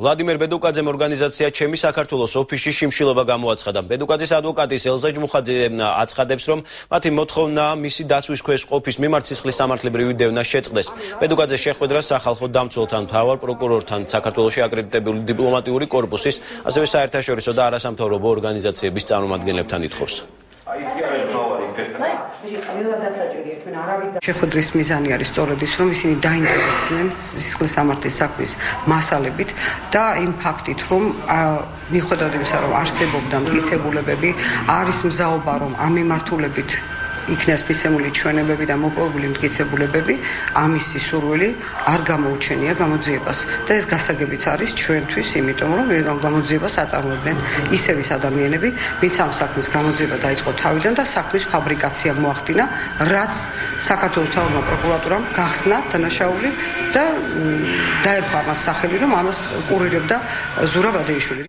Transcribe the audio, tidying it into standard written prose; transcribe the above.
ვლადიმერ ბედუკაძემ ორგანიზაცია ჩემი საქართველოს ოფისში შიმშილობა გამოაცხადა. ბედუკაძის ადვოკატის ელზა ჯმუხაძე აცხადებს, რომ მათი მოთხოვნა მისი დაცვის ქვეშ ყოფის მიმართ სისხლის სამართლებრივი დევნა შეწყდეს. ბედუკაძეს შეხვედრა სახალხო დამცველთან, მთავარ პროკურორთან, საქართველოში აკრედიტებული დიპლომატიური კორპუსის, ასევე საერთაშორისო და არასამთავრობო ორგანიზაციების წარმომადგენლებთან ითხოვს. შეხვედრის მიზანი არის სწორედ ის, რომ ისინი დაინტერესდნენ სისხლის სამართლის საქმის მასალებით და იმ ფაქტით, რომ მიუხედავად იმისა, რომ არსებობდა მტკიცებულებები, არის მზაობა, რომ ამ მიმართულებით იქნეს მიცემული ჩვენებები და მოპოვებული მტკიცებულებები, ამის სისურველი არ გამოუჩენია გამოძიებას. და ეს გასაგებიც არის ჩვენთვის, იმიტომ რომ გამოძიებას აწარმოებდნენ ისევ ის ადამიანები, ვინც ამ საქმის გამოძიება დაიწყო თავიდან და საქმის ფაბრიკაცია მოახდინა, რაც საქართველოს მთავრობამ პროკურატურამ გახსნა დანაშაული და დაერქვა ამას სახელი, რომ ამას კურირებდა ზურაბ ადეიშვილი.